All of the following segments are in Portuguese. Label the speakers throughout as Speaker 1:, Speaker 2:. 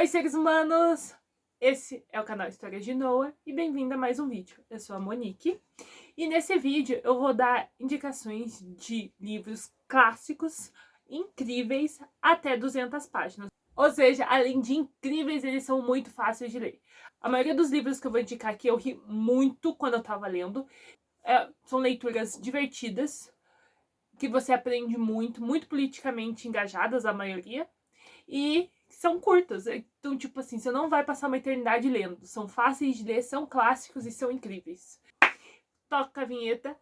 Speaker 1: Oi, seres humanos! Esse é o canal História de Noah e bem-vindo a mais um vídeo. Eu sou a Monique e nesse vídeo eu vou dar indicações de livros clássicos incríveis até 200 páginas. Ou seja, além de incríveis, eles são muito fáceis de ler. A maioria dos livros que eu vou indicar aqui eu ri muito quando eu tava lendo. São leituras divertidas, que você aprende muito politicamente engajadas, a maioria. E são curtas, então, tipo assim, você não vai passar uma eternidade lendo. São fáceis de ler, são clássicos e são incríveis. Toca a vinheta,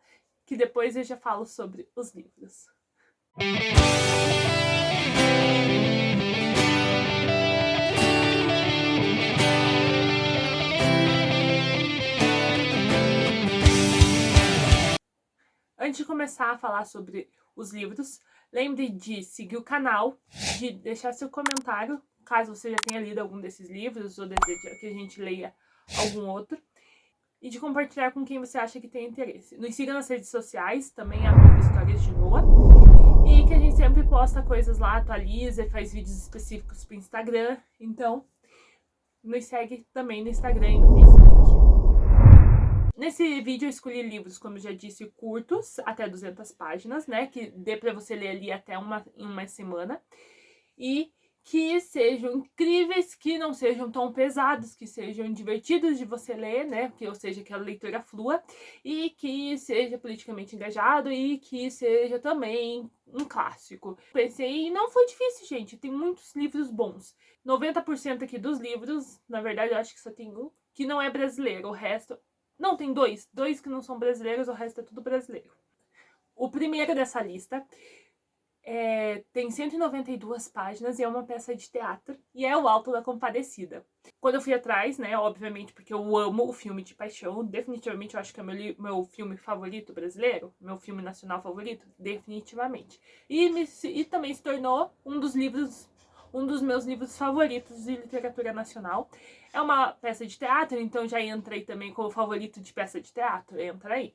Speaker 1: que depois eu já falo sobre os livros. Antes de começar a falar sobre os livros, lembre de seguir o canal, de deixar seu comentário, caso você já tenha lido algum desses livros ou deseja que a gente leia algum outro, e de compartilhar com quem você acha que tem interesse. Nos siga nas redes sociais, também Histórias de Noah, e que a gente sempre posta coisas lá, atualiza e faz vídeos específicos pro Instagram, então nos segue também no Instagram e no Facebook. Nesse vídeo eu escolhi livros, como eu já disse, curtos, até 200 páginas, né? Que dê pra você ler ali até em uma semana. E que sejam incríveis, que não sejam tão pesados, que sejam divertidos de você ler, né? Ou seja, que a leitura flua. E que seja politicamente engajado e que seja também um clássico. Pensei, e não foi difícil, gente. Tem muitos livros bons. 90% aqui dos livros, na verdade eu acho que só tem um, que não é brasileiro. O resto... Não, tem dois que não são brasileiros, o resto é tudo brasileiro. O primeiro dessa lista tem 192 páginas e é uma peça de teatro, e é O Alto da Compadecida. Quando eu fui atrás, né, obviamente porque eu amo o filme de paixão, definitivamente eu acho que é meu filme favorito brasileiro, meu filme nacional favorito, definitivamente. E também se tornou um dos meus livros favoritos de literatura nacional. É uma peça de teatro, então já entrei também como favorito de peça de teatro, entra aí.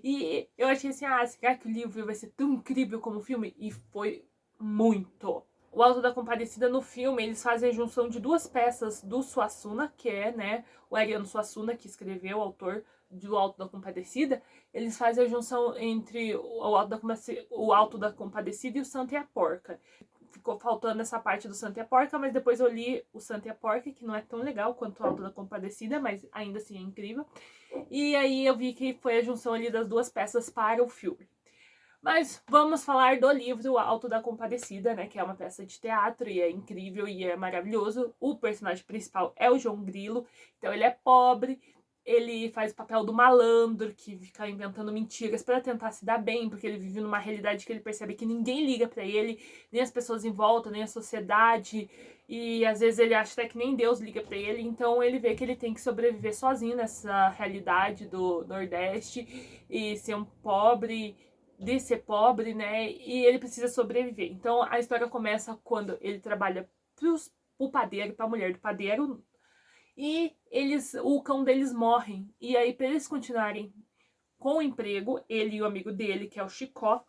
Speaker 1: E eu achei assim, será que o livro vai ser tão incrível como o filme? E foi muito. O Alto da Compadecida, no filme, eles fazem a junção de duas peças do Suassuna, que é, né, o Ariano Suassuna, que escreveu, o autor do Alto da Compadecida. Eles fazem a junção entre o Alto da Compadecida e o Santa e a Porca. Ficou faltando essa parte do Santa e a Porca, mas depois eu li o Santa e a Porca, que não é tão legal quanto o Alto da Compadecida, mas ainda assim é incrível. E aí eu vi que foi a junção ali das duas peças para o filme. Mas vamos falar do livro O Alto da Compadecida, né, que é uma peça de teatro e é incrível e é maravilhoso. O personagem principal é o João Grilo, então ele é pobre, ele faz o papel do malandro que fica inventando mentiras para tentar se dar bem, porque ele vive numa realidade que ele percebe que ninguém liga para ele, nem as pessoas em volta, nem a sociedade, e às vezes ele acha até que nem Deus liga para ele, então ele vê que ele tem que sobreviver sozinho nessa realidade do Nordeste e ser um pobre, de ser pobre, né, e ele precisa sobreviver. Então a história começa quando ele trabalha pro padeiro, pra mulher do padeiro, e o cão deles morrem. E aí, para eles continuarem com o emprego, ele e o amigo dele, que é o Chicó,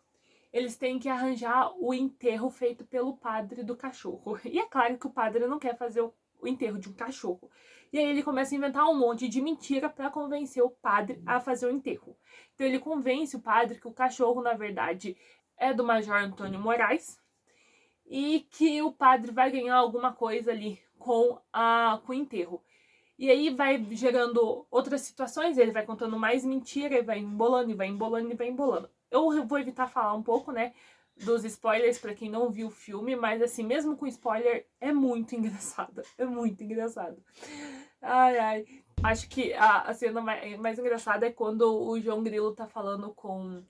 Speaker 1: eles têm que arranjar o enterro feito pelo padre do cachorro. E é claro que o padre não quer fazer o enterro de um cachorro. E aí ele começa a inventar um monte de mentira para convencer o padre a fazer o enterro. Então ele convence o padre que o cachorro, na verdade, é do Major Antônio Moraes e que o padre vai ganhar alguma coisa ali com o enterro. E aí vai gerando outras situações, ele vai contando mais mentira, e vai embolando, e vai embolando, e vai embolando. Eu vou evitar falar um pouco, né, dos spoilers pra quem não viu o filme, mas assim, mesmo com spoiler, é muito engraçado. É muito engraçado. Ai. Acho que a cena mais engraçada é quando o João Grilo tá falando com...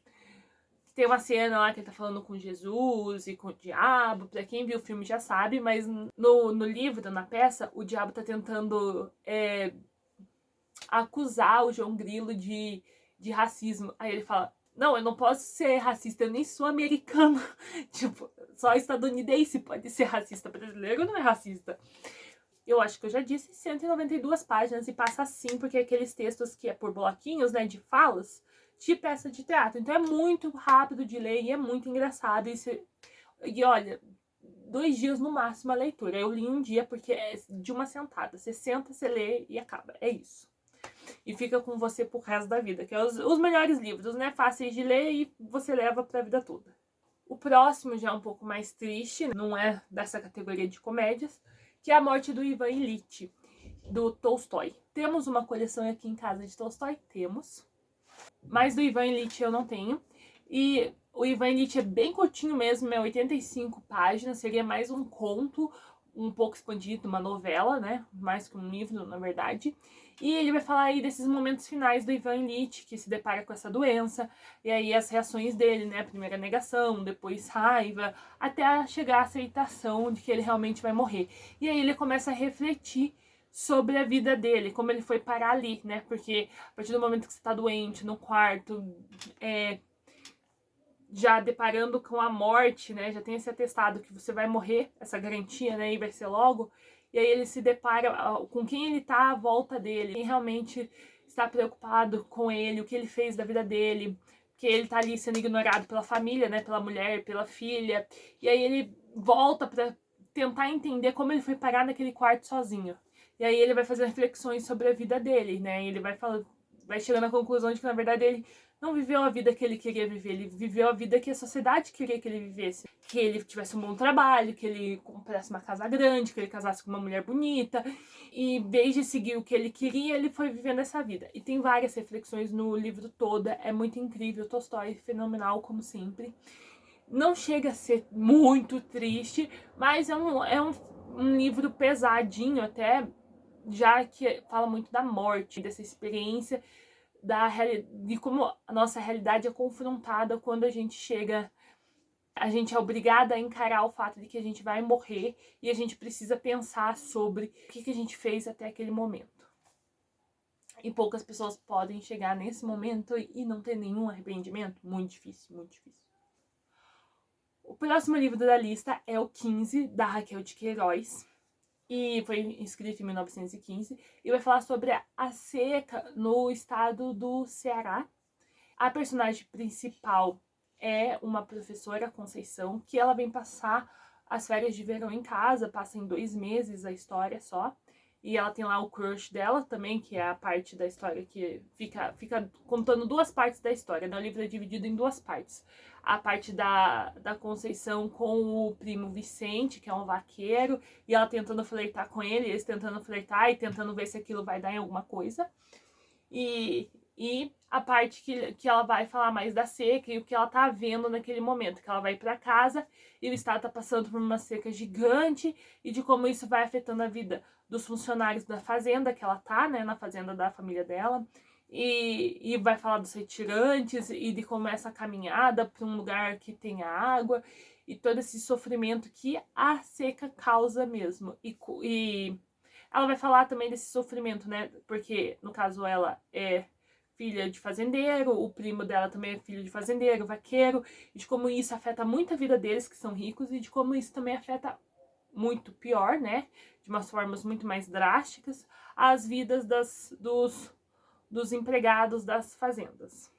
Speaker 1: Tem uma cena lá que ele tá falando com Jesus e com o diabo, pra quem viu o filme já sabe, mas no livro, na peça, o diabo tá tentando acusar o João Grilo de racismo. Aí ele fala, não, eu não posso ser racista, eu nem sou americano. Tipo, só estadunidense pode ser racista, brasileiro não é racista. Eu acho que eu já disse 192 páginas e passa assim, porque aqueles textos que é por bloquinhos, né, de falas, de peça de teatro. Então é muito rápido de ler e é muito engraçado. E olha, 2 dias no máximo a leitura. Eu li um dia porque é de uma sentada. Você senta, você lê e acaba. É isso. E fica com você pro resto da vida. Que é os melhores livros, né? Fáceis de ler e você leva pra vida toda. O próximo já é um pouco mais triste, não é dessa categoria de comédias, que é A Morte do Ivan Ilitch, do Tolstói. Temos uma coleção aqui em casa de Tolstói? Temos. Mas do Ivan Ilitch eu não tenho. E o Ivan Ilitch é bem curtinho mesmo, é 85 páginas, seria mais um conto, um pouco expandido, uma novela, né? Mais que um livro, na verdade. E ele vai falar aí desses momentos finais do Ivan Ilitch, que se depara com essa doença, e aí as reações dele, né? Primeiro a negação, depois raiva, até chegar à aceitação de que ele realmente vai morrer. E aí ele começa a refletir sobre a vida dele, como ele foi parar ali, né? Porque a partir do momento que você tá doente, no quarto, já deparando com a morte, né? Já tem esse atestado que você vai morrer, essa garantia, né? E vai ser logo. E aí ele se depara com quem ele tá à volta dele, quem realmente está preocupado com ele, o que ele fez da vida dele, que ele tá ali sendo ignorado pela família, né? Pela mulher, pela filha. E aí ele volta pra tentar entender como ele foi parar naquele quarto sozinho. E aí ele vai fazer reflexões sobre a vida dele, né? E ele vai falando, vai chegando à conclusão de que, na verdade, ele não viveu a vida que ele queria viver, ele viveu a vida que a sociedade queria que ele vivesse. Que ele tivesse um bom trabalho, que ele comprasse uma casa grande, que ele casasse com uma mulher bonita. E em vez de seguir o que ele queria, ele foi vivendo essa vida. E tem várias reflexões no livro todo, é muito incrível. Tolstói, fenomenal, como sempre. Não chega a ser muito triste, mas é um livro pesadinho até, já que fala muito da morte, dessa experiência, de como a nossa realidade é confrontada quando a gente chega, a gente é obrigada a encarar o fato de que a gente vai morrer e a gente precisa pensar sobre o que a gente fez até aquele momento. E poucas pessoas podem chegar nesse momento e não ter nenhum arrependimento. Muito difícil, muito difícil. O próximo livro da lista é o 15, da Raquel de Queiroz. E foi escrito em 1915, e vai falar sobre a seca no estado do Ceará. A personagem principal é uma professora, Conceição, que ela vem passar as férias de verão em casa, passa em 2 meses a história só. E ela tem lá o crush dela também, que é a parte da história que fica contando 2 partes da história, né? O livro é dividido em 2 partes. A parte da Conceição com o primo Vicente, que é um vaqueiro, e ela tentando flertar com ele, eles tentando flertar e tentando ver se aquilo vai dar em alguma coisa. E a parte que ela vai falar mais da seca e o que ela tá vendo naquele momento, que ela vai para casa e o estado tá passando por uma seca gigante e de como isso vai afetando a vida dos funcionários da fazenda que ela tá, né, na fazenda da família dela. E vai falar dos retirantes e de como essa caminhada para um lugar que tenha água e todo esse sofrimento que a seca causa mesmo. E ela vai falar também desse sofrimento, né? Porque, no caso, ela é filha de fazendeiro, o primo dela também é filho de fazendeiro, vaqueiro, e de como isso afeta muito a vida deles, que são ricos, e de como isso também afeta muito pior, né? De umas formas muito mais drásticas, as vidas dos empregados das fazendas.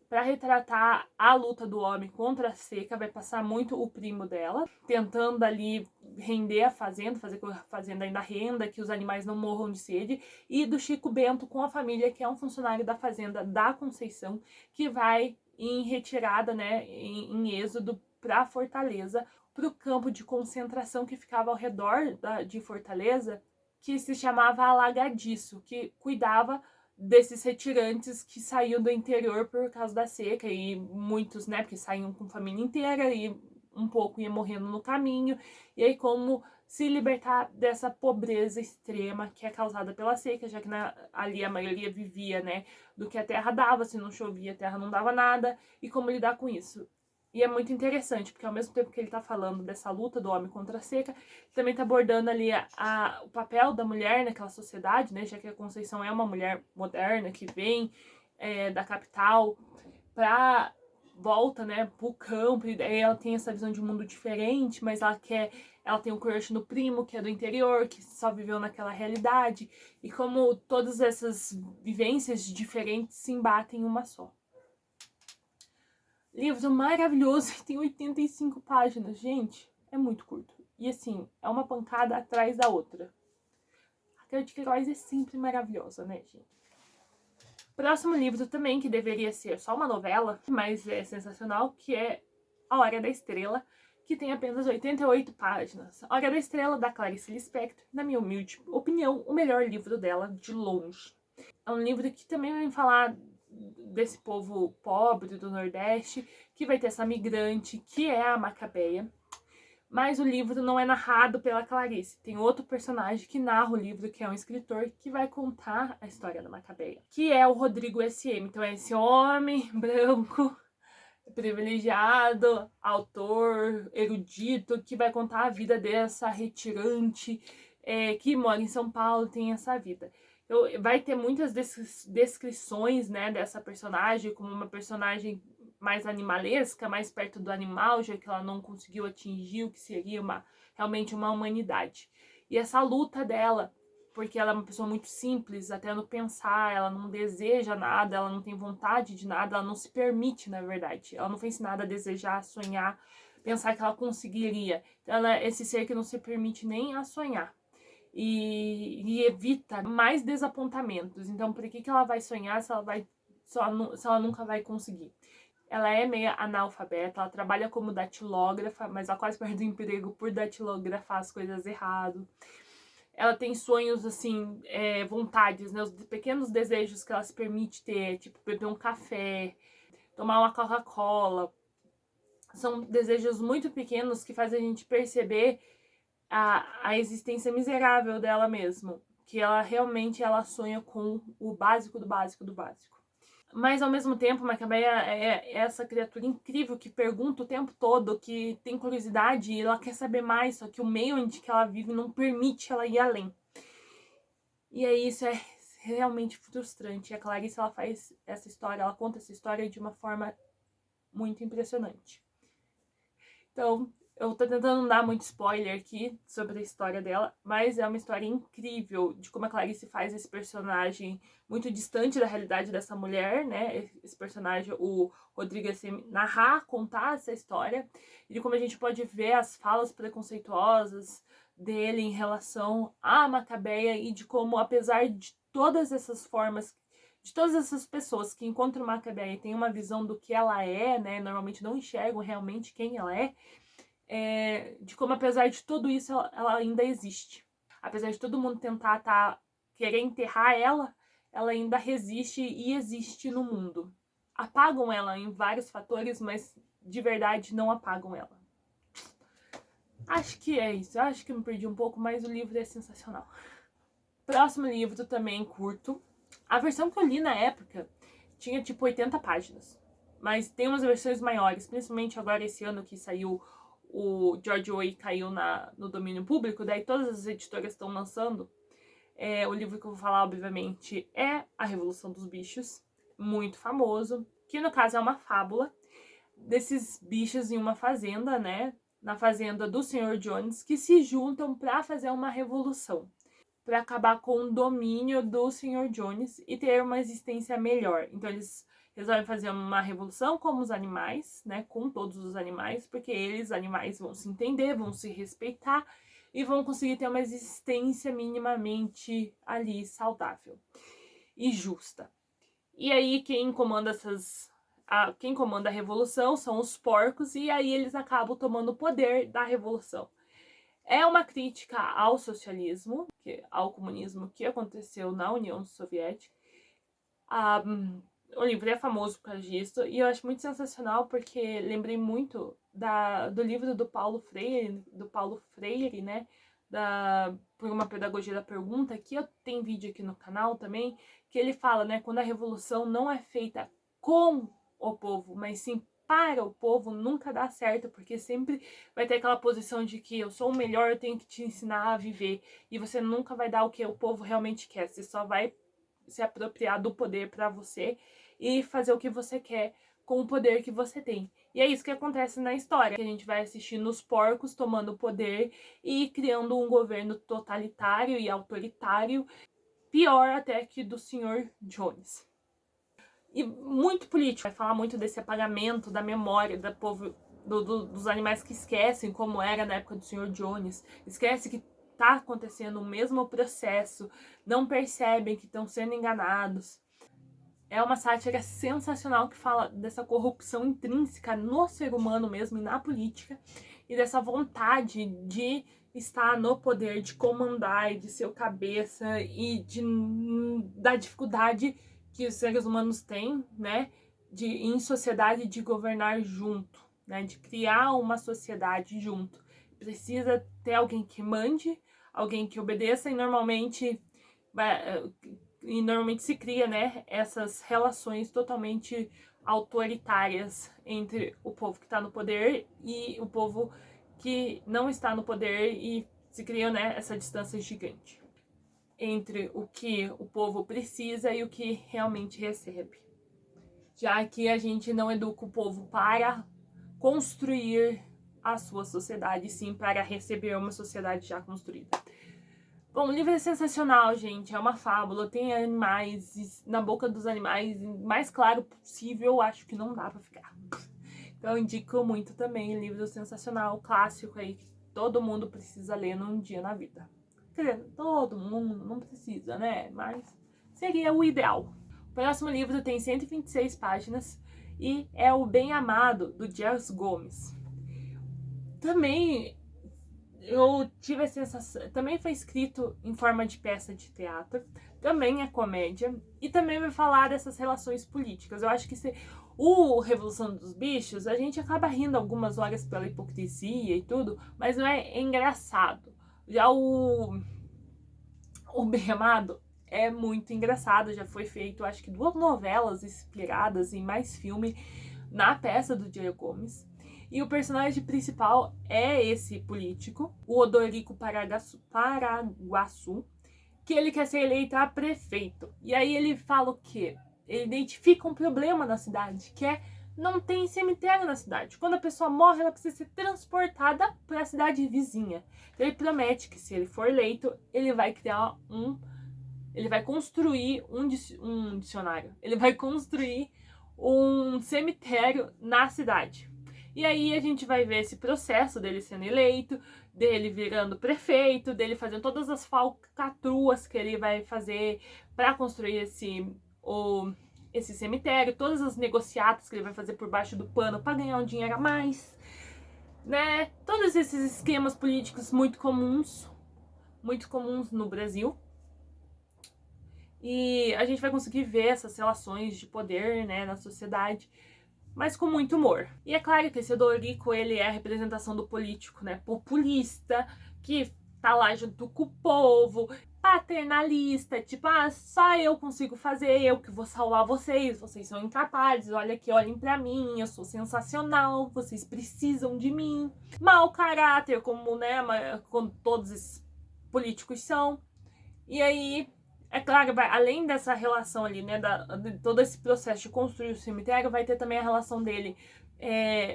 Speaker 1: Para retratar a luta do homem contra a seca, vai passar muito o primo dela, tentando ali render a fazenda, fazer com que a fazenda ainda renda, que os animais não morram de sede, e do Chico Bento com a família, que é um funcionário da fazenda da Conceição, que vai em retirada, né, em êxodo para Fortaleza, para o campo de concentração que ficava ao redor de Fortaleza, que se chamava Alagadiço, que cuidava desses retirantes que saíam do interior por causa da seca, e muitos, né, porque saíam com a família inteira e um pouco ia morrendo no caminho, e aí como se libertar dessa pobreza extrema que é causada pela seca, já que ali a maioria vivia, né, do que a terra dava, se não chovia a terra não dava nada, e como lidar com isso. E é muito interessante, porque ao mesmo tempo que ele tá falando dessa luta do homem contra a seca, ele também tá abordando ali o papel da mulher naquela sociedade, né? Já que a Conceição é uma mulher moderna que vem da capital pra volta, né, pro campo, e daí ela tem essa visão de um mundo diferente, mas ela tem um crush no primo, que é do interior, que só viveu naquela realidade, e como todas essas vivências diferentes se embatem em uma só. Livro maravilhoso, tem 85 páginas, gente, é muito curto. E assim, é uma pancada atrás da outra. A Crônica de Queiroz é sempre maravilhosa, né, gente? Próximo livro também, que deveria ser só uma novela, mas é sensacional, que é A Hora da Estrela, que tem apenas 88 páginas. A Hora da Estrela, da Clarice Lispector, na minha humilde opinião, o melhor livro dela, de longe. É um livro que também vem falar desse povo pobre do Nordeste, que vai ter essa migrante, que é a Macabeia. Mas o livro não é narrado pela Clarice. Tem outro personagem que narra o livro, que é um escritor, que vai contar a história da Macabeia, que é o Rodrigo SM. Então é esse homem branco, privilegiado, autor, erudito, que vai contar a vida dessa retirante que mora em São Paulo, tem essa vida. Vai ter muitas descrições, né, dessa personagem como uma personagem mais animalesca, mais perto do animal, já que ela não conseguiu atingir o que seria realmente uma humanidade. E essa luta dela, porque ela é uma pessoa muito simples, até no pensar, ela não deseja nada, ela não tem vontade de nada, ela não se permite, na verdade. Ela não foi ensinada a desejar, a sonhar, pensar que ela conseguiria. Então, ela é esse ser que não se permite nem a sonhar. E evita mais desapontamentos. Então, por que ela vai sonhar se ela nunca vai conseguir? Ela é meio analfabeta, ela trabalha como datilógrafa, mas ela quase perde o emprego por datilografar as coisas errado. Ela tem sonhos, assim, vontades, né? Os pequenos desejos que ela se permite ter, tipo beber um café, tomar uma Coca-Cola. São desejos muito pequenos que fazem a gente perceber a existência miserável dela mesmo. Que ela realmente sonha com o básico do básico do básico. Mas, ao mesmo tempo, Macabeia é essa criatura incrível que pergunta o tempo todo, que tem curiosidade e ela quer saber mais, só que o meio onde que ela vive não permite ela ir além. E aí isso é realmente frustrante. E a Clarice, ela faz essa história, ela conta essa história de uma forma muito impressionante. Então, eu tô tentando não dar muito spoiler aqui sobre a história dela, mas é uma história incrível de como a Clarice faz esse personagem muito distante da realidade dessa mulher, né? Esse personagem, o Rodrigo, assim, narrar, contar essa história, e de como a gente pode ver as falas preconceituosas dele em relação à Macabeia e de como, apesar de todas essas formas, de todas essas pessoas que encontram Macabeia e têm uma visão do que ela é, né? Normalmente não enxergam realmente quem ela é, de como, apesar de tudo isso, ela ainda existe. Apesar de todo mundo tentar querer enterrar ela ainda resiste e existe no mundo. Apagam ela em vários fatores, mas de verdade não apagam ela. Acho que é isso. Acho que eu me perdi um pouco, mas o livro é sensacional. Próximo livro também curto. A versão que eu li na época tinha tipo 80 páginas. Mas tem umas versões maiores, principalmente agora esse ano que saiu o George Way, caiu no domínio público, daí todas as editoras estão lançando. O livro que eu vou falar, obviamente, é A Revolução dos Bichos, muito famoso, que no caso é uma fábula desses bichos em uma fazenda, né? Na fazenda do Sr. Jones, que se juntam para fazer uma revolução, para acabar com o domínio do Sr. Jones e ter uma existência melhor. Então eles resolvem fazer uma revolução como os animais, né, com todos os animais, porque eles, animais, vão se entender, vão se respeitar e vão conseguir ter uma existência minimamente ali saudável e justa. E aí quem comanda a revolução são os porcos, e aí eles acabam tomando o poder da revolução. É uma crítica ao socialismo, ao comunismo que aconteceu na União Soviética. O livro é famoso por causa disso, e eu acho muito sensacional porque lembrei muito do livro do Paulo Freire, né? Por uma pedagogia da pergunta, que eu tenho vídeo aqui no canal também, que ele fala, né? Quando a revolução não é feita com o povo, mas sim para o povo, nunca dá certo, porque sempre vai ter aquela posição de que eu sou o melhor, eu tenho que te ensinar a viver, e você nunca vai dar o que o povo realmente quer, você só vai se apropriar do poder para você e fazer o que você quer com o poder que você tem. E é isso que acontece na história, que a gente vai assistindo os porcos tomando poder e criando um governo totalitário e autoritário, pior até que do Sr. Jones. E muito político, vai falar muito desse apagamento da memória dos animais que esquecem como era na época do Sr. Jones, esquece que tá acontecendo o mesmo processo, não percebem que estão sendo enganados. É uma sátira sensacional que fala dessa corrupção intrínseca no ser humano mesmo e na política, e dessa vontade de estar no poder, de comandar e de ser o cabeça, e da dificuldade que os seres humanos têm, né, em sociedade, de governar junto, né, de criar uma sociedade junto. Precisa ter alguém que mande, alguém que obedeça, e normalmente se cria, né, essas relações totalmente autoritárias entre o povo que está no poder e o povo que não está no poder, e se cria, né, essa distância gigante entre o que o povo precisa e o que realmente recebe. Já que a gente não educa o povo para construir a sua sociedade, sim para receber uma sociedade já construída. Bom, o livro é sensacional, gente. É uma fábula, tem animais na boca dos animais, mais claro possível, acho que não dá pra ficar. Então eu indico muito também, livro sensacional, clássico aí, que todo mundo precisa ler num dia na vida. Quer dizer, todo mundo não precisa, né? Mas seria o ideal. O próximo livro tem 126 páginas e é O Bem Amado, do Jers Gomes. Também eu tive a sensação, também foi escrito em forma de peça de teatro, também é comédia, e também vai falar dessas relações políticas. Eu acho que o Revolução dos Bichos, a gente acaba rindo algumas horas pela hipocrisia e tudo, mas não é engraçado. Já o Bem Amado é muito engraçado, já foi feito, acho que 2 novelas inspiradas em mais filme na peça do Diego Gomes. E o personagem principal é esse político, o Odorico Paraguaçu, que ele quer ser eleito a prefeito. E aí ele fala o quê? Ele identifica um problema na cidade, que é não tem cemitério na cidade. Quando a pessoa morre, ela precisa ser transportada para a cidade vizinha. Então ele promete que se ele for eleito, ele vai criar ele vai construir um dicionário. Ele vai construir um cemitério na cidade. E aí a gente vai ver esse processo dele sendo eleito, dele virando prefeito, dele fazendo todas as falcatruas que ele vai fazer para construir esse cemitério, todas as negociatas que ele vai fazer por baixo do pano para ganhar um dinheiro a mais, né? Todos esses esquemas políticos muito comuns no Brasil. E a gente vai conseguir ver essas relações de poder, né, na sociedade, mas com muito humor. E é claro que esse Odorico, ele é a representação do político, né, populista, que tá lá junto com o povo, paternalista, tipo, só eu consigo fazer, eu que vou salvar vocês são incapazes, olha aqui, olhem pra mim, eu sou sensacional, vocês precisam de mim. Mau caráter, como, né, como todos esses políticos são. E aí, é claro, além dessa relação ali, né, de todo esse processo de construir o cemitério, vai ter também a relação dele,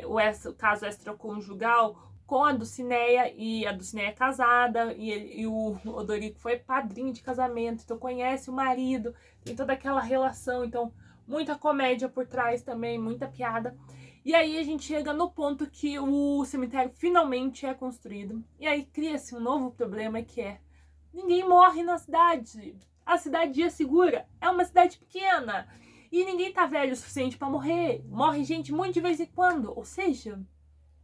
Speaker 1: o caso extraconjugal, com a Dulcineia, e a Dulcineia é casada, e o Odorico foi padrinho de casamento, então conhece o marido, tem toda aquela relação, então muita comédia por trás também, muita piada. E aí a gente chega no ponto que o cemitério finalmente é construído, e aí cria-se um novo problema, que é: ninguém morre na cidade. A cidade é segura. É uma cidade pequena. E ninguém tá velho o suficiente para morrer. Morre gente muito de vez em quando. Ou seja,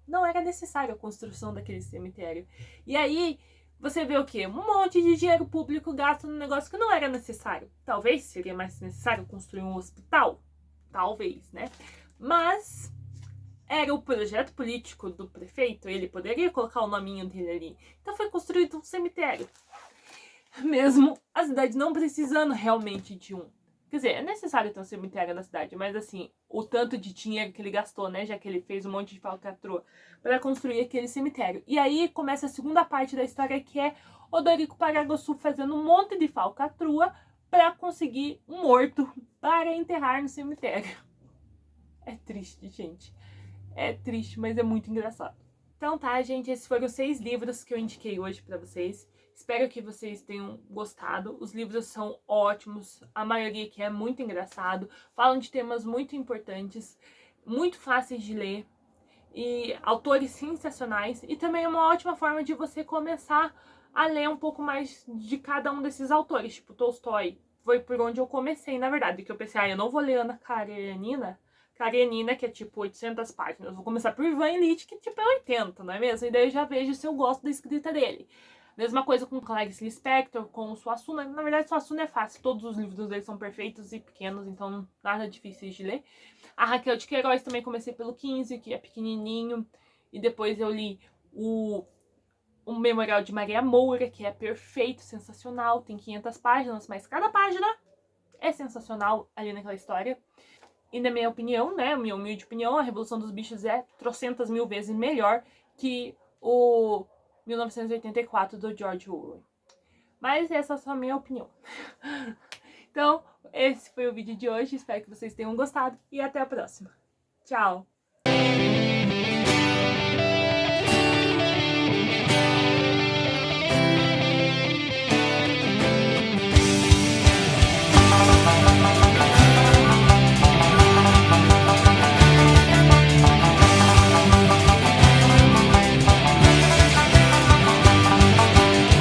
Speaker 1: não era necessária a construção daquele cemitério. E aí, você vê o quê? Um monte de dinheiro público gasto num negócio que não era necessário. Talvez seria mais necessário construir um hospital. Talvez, né? Mas era o projeto político do prefeito. Ele poderia colocar o nominho dele ali. Então foi construído um cemitério. Mesmo a cidade não precisando realmente de um. Quer dizer, é necessário ter um cemitério na cidade, mas assim, o tanto de dinheiro que ele gastou, né, já que ele fez um monte de falcatrua para construir aquele cemitério. E aí começa a segunda parte da história, que é Odorico Paraguaçu fazendo um monte de falcatrua para conseguir um morto para enterrar no cemitério. É triste, gente. É triste, mas é muito engraçado. Então tá, gente, esses foram os 6 livros que eu indiquei hoje para vocês. Espero que vocês tenham gostado. Os livros são ótimos, a maioria aqui é muito engraçado, falam de temas muito importantes, muito fáceis de ler. e autores sensacionais, e também é uma ótima forma de você começar a ler um pouco mais de cada um desses autores, tipo Tolstói. Foi por onde eu comecei, na verdade, que eu pensei, eu não vou ler Ana Karenina, que é tipo 800 páginas. Vou começar por Ivan Ilitch, que tipo é 80, não é mesmo? E daí eu já vejo se eu gosto da escrita dele. Mesma coisa com Clarice Lispector, com Suassuna. Na verdade, Suassuna é fácil. Todos os livros dele são perfeitos e pequenos, então nada difícil de ler. A Raquel de Queiroz também comecei pelo 15, que é pequenininho. E depois eu li o Memorial de Maria Moura, que é perfeito, sensacional. Tem 500 páginas, mas cada página é sensacional ali naquela história. E na minha opinião, né, minha humilde opinião, a Revolução dos Bichos é trocentas mil vezes melhor que o 1984 do George Orwell. Mas essa é só a minha opinião. Então, esse foi o vídeo de hoje. Espero que vocês tenham gostado e até a próxima. Tchau!